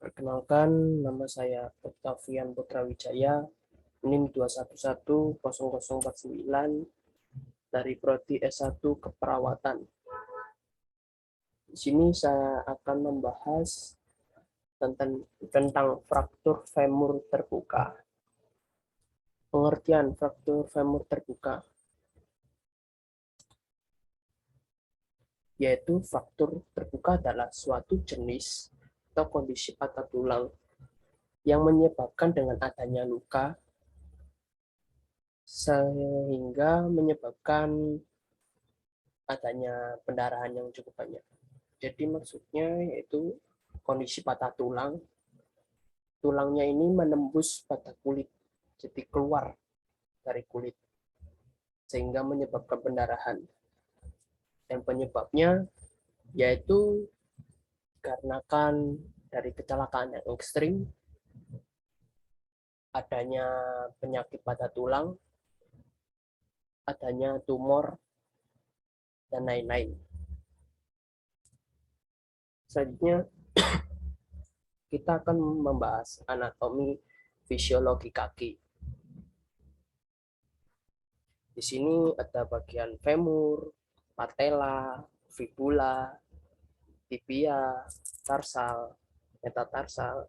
Perkenalkan, nama saya Octavian Putra Wijaya, NIM 2110049 dari Prodi S1 Keperawatan. Di sini saya akan membahas tentang fraktur femur terbuka. Pengertian fraktur femur terbuka yaitu fraktur terbuka adalah suatu jenis atau kondisi patah tulang yang menyebabkan dengan adanya luka sehingga menyebabkan adanya pendarahan yang cukup banyak. Jadi maksudnya yaitu kondisi patah tulang, tulangnya ini menembus batang kulit, jadi keluar dari kulit, sehingga menyebabkan pendarahan. Dan penyebabnya yaitu dikarenakan dari kecelakaan yang ekstrim, adanya penyakit patah tulang, adanya tumor, dan lain-lain. Selanjutnya, kita akan membahas anatomi fisiologi kaki. Di sini ada bagian femur, patella, fibula, tibia, tarsal, metatarsal,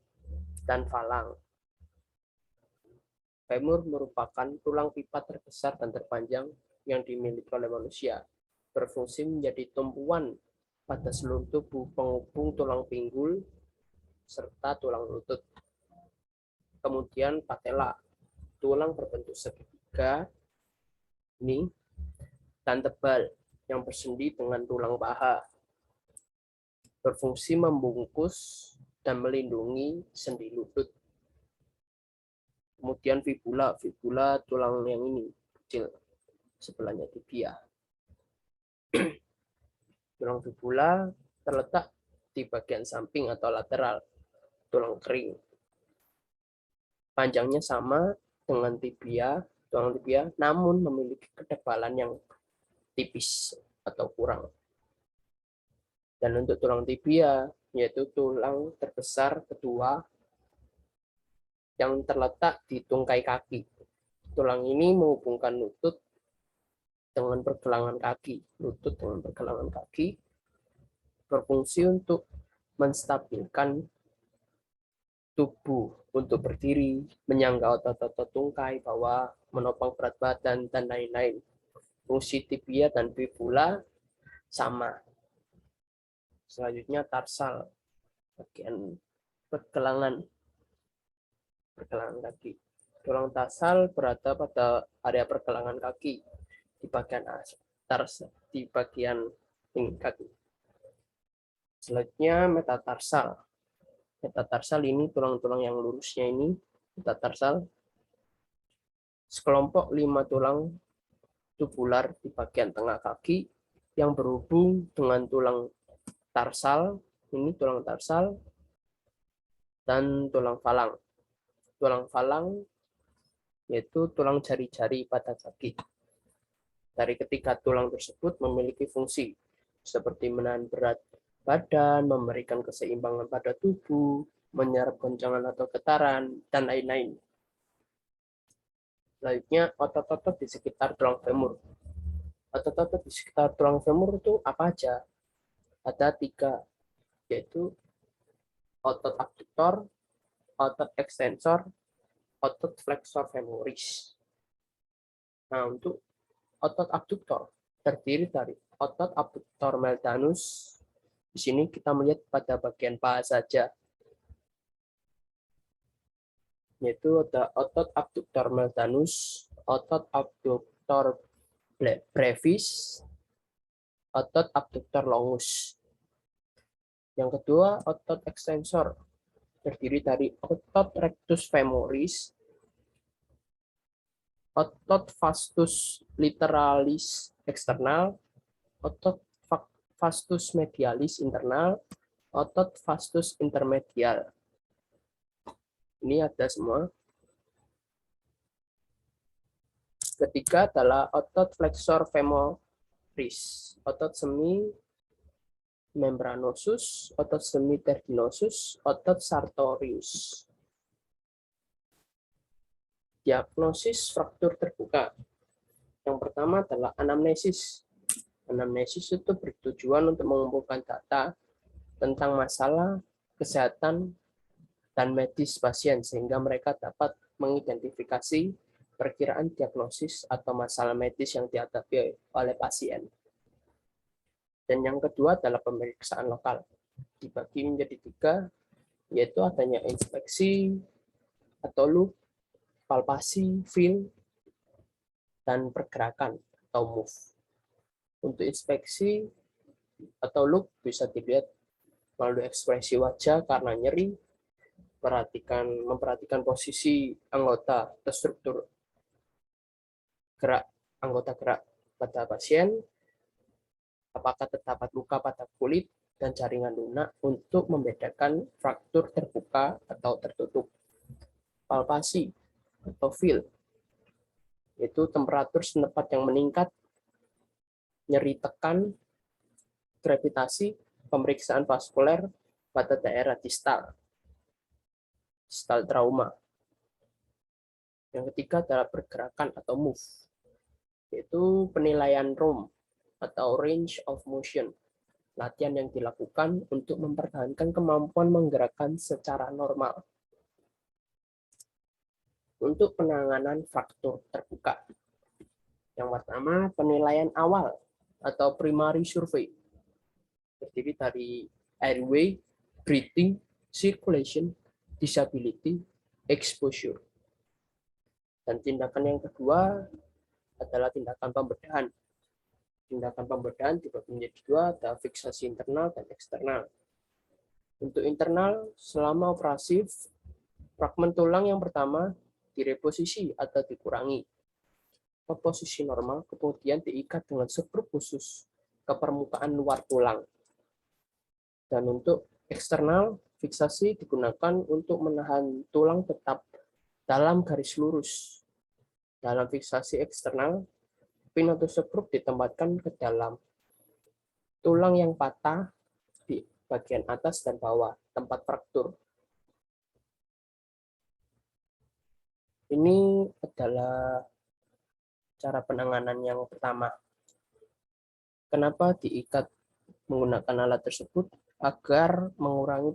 dan falang. Femur merupakan tulang pipa terbesar dan terpanjang yang dimiliki oleh manusia. Berfungsi menjadi tumpuan pada seluruh tubuh penghubung tulang pinggul serta tulang lutut. Kemudian patella, tulang berbentuk segitiga ini dan tebal yang bersendi dengan tulang paha. Berfungsi membungkus dan melindungi sendi lutut. Kemudian fibula, fibula tulang yang ini kecil sebelahnya tibia. Tulang fibula terletak di bagian samping atau lateral tulang kering. Panjangnya sama dengan tibia, tulang tibia, namun memiliki ketebalan yang tipis atau kurang. Dan untuk tulang tibia, yaitu tulang terbesar kedua yang terletak di tungkai kaki. Tulang ini menghubungkan lutut dengan pergelangan kaki. Lutut dengan pergelangan kaki berfungsi untuk menstabilkan tubuh untuk berdiri, menyangga otot-otot tungkai, bawah, menopang berat badan, dan lain-lain. Fungsi tibia dan fibula sama. Selanjutnya tarsal, bagian pergelangan kaki. Tulang tarsal berada pada area pergelangan kaki di bagian tarsal, di bagian ini kaki. Selanjutnya metatarsal. Metatarsal ini tulang-tulang yang lurusnya ini metatarsal. Sekelompok 5 tulang tubular di bagian tengah kaki yang berhubung dengan tulang tarsal, ini tulang tarsal, dan tulang falang. Tulang falang yaitu tulang jari-jari pada kaki. Dari ketiga tulang tersebut memiliki fungsi seperti menahan berat badan, memberikan keseimbangan pada tubuh, menyerap goncangan atau getaran, dan lain-lain. Selanjutnya, otot-otot di sekitar tulang femur. Otot-otot di sekitar tulang femur itu apa aja? Ada 3, yaitu otot abduktor, otot ekstensor, otot flexor femoris. Nah, untuk otot abduktor terdiri dari otot abduktor meldanus. Di sini kita melihat pada bagian paha saja, yaitu ada otot abduktor meldanus, otot abduktor brevis, otot abduktor longus. Yang kedua, otot ekstensor terdiri dari otot rectus femoris, otot vastus literalis eksternal, otot vastus medialis internal, otot vastus intermedial. Ini ada semua. Ketiga adalah otot flexor femoris, otot semi membranosus, otot semiterginosus, otot sartorius. Diagnosis fraktur terbuka. Yang pertama adalah anamnesis. Anamnesis itu bertujuan untuk mengumpulkan data tentang masalah kesehatan dan medis pasien sehingga mereka dapat mengidentifikasi perkiraan diagnosis atau masalah medis yang dihadapi oleh pasien. Dan yang kedua adalah pemeriksaan lokal. Dibagi menjadi 3, yaitu adanya inspeksi atau look, palpasi, feel, dan pergerakan atau move. Untuk inspeksi atau look bisa dilihat melalui ekspresi wajah karena nyeri, memperhatikan posisi anggota atau struktur anggota gerak pada pasien, apakah terdapat luka pada kulit dan jaringan lunak untuk membedakan fraktur terbuka atau tertutup. Palpasi atau feel, yaitu temperatur senempat yang meningkat, nyeri tekan, gravitasi, pemeriksaan vaskuler pada daerah distal trauma. Yang ketiga adalah pergerakan atau move, yaitu penilaian ROM atau range of motion, latihan yang dilakukan untuk mempertahankan kemampuan menggerakkan secara normal. Untuk penanganan fraktur terbuka, yang pertama penilaian awal atau primary survey, terdiri dari airway, breathing, circulation, disability, exposure. Dan tindakan yang kedua adalah tindakan pembedahan. Tindakan pembedahan dibagi menjadi 2, ada fiksasi internal dan eksternal. Untuk internal, selama operasi, fragmen tulang yang pertama direposisi atau dikurangi ke posisi normal, kemudian diikat dengan skrup khusus ke permukaan luar tulang. Dan untuk eksternal, fiksasi digunakan untuk menahan tulang tetap dalam garis lurus. Dalam fiksasi eksternal, pin atau skrup ditempatkan ke dalam tulang yang patah di bagian atas dan bawah, tempat fraktur. Ini adalah cara penanganan yang pertama. Kenapa diikat menggunakan alat tersebut? Agar mengurangi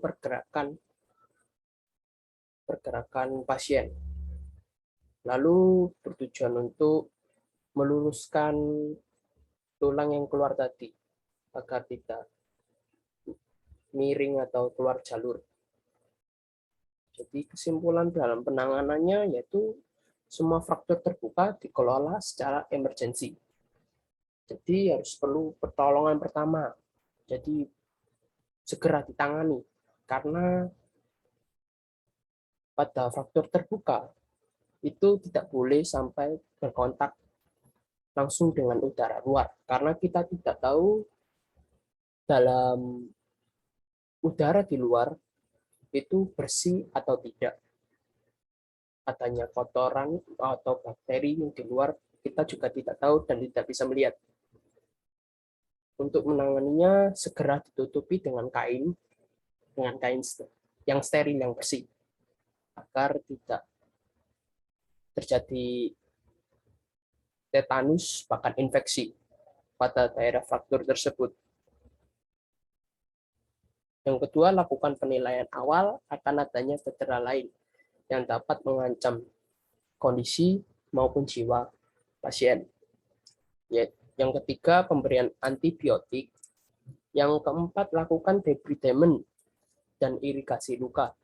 pergerakan pasien. Lalu bertujuan untuk meluruskan tulang yang keluar tadi, agar tidak miring atau keluar jalur. Jadi kesimpulan dalam penanganannya yaitu semua fraktur terbuka dikelola secara emergensi. Jadi harus perlu pertolongan pertama. Jadi segera ditangani karena pada fraktur terbuka itu tidak boleh sampai berkontak langsung dengan udara luar karena kita tidak tahu dalam udara di luar itu bersih atau tidak. Adanya kotoran atau bakteri yang di luar kita juga tidak tahu dan tidak bisa melihat. Untuk menanganinya segera ditutupi dengan kain yang steril yang bersih agar tidak terjadi tetanus bahkan infeksi pada daerah fraktur tersebut. Yang kedua, lakukan penilaian awal akan adanya cedera lain yang dapat mengancam kondisi maupun jiwa pasien. Yang ketiga, pemberian antibiotik. Yang keempat, lakukan debridement dan irigasi luka.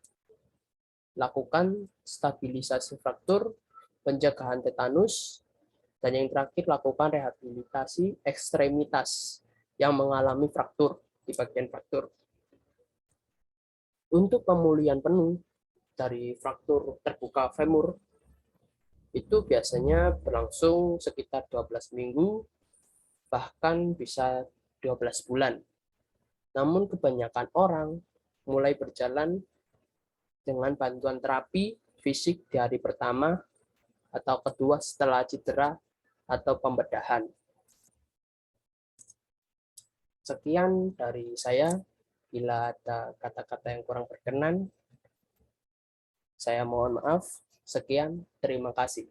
Lakukan stabilisasi fraktur, pencegahan tetanus, dan yang terakhir, lakukan rehabilitasi ekstremitas yang mengalami fraktur di bagian fraktur. Untuk pemulihan penuh dari fraktur terbuka femur, itu biasanya berlangsung sekitar 12 minggu, bahkan bisa 12 bulan. Namun kebanyakan orang mulai berjalan dengan bantuan terapi fisik di hari pertama atau kedua setelah cedera atau pembedahan. Sekian dari saya. Bila ada kata-kata yang kurang berkenan, saya mohon maaf. Sekian, terima kasih.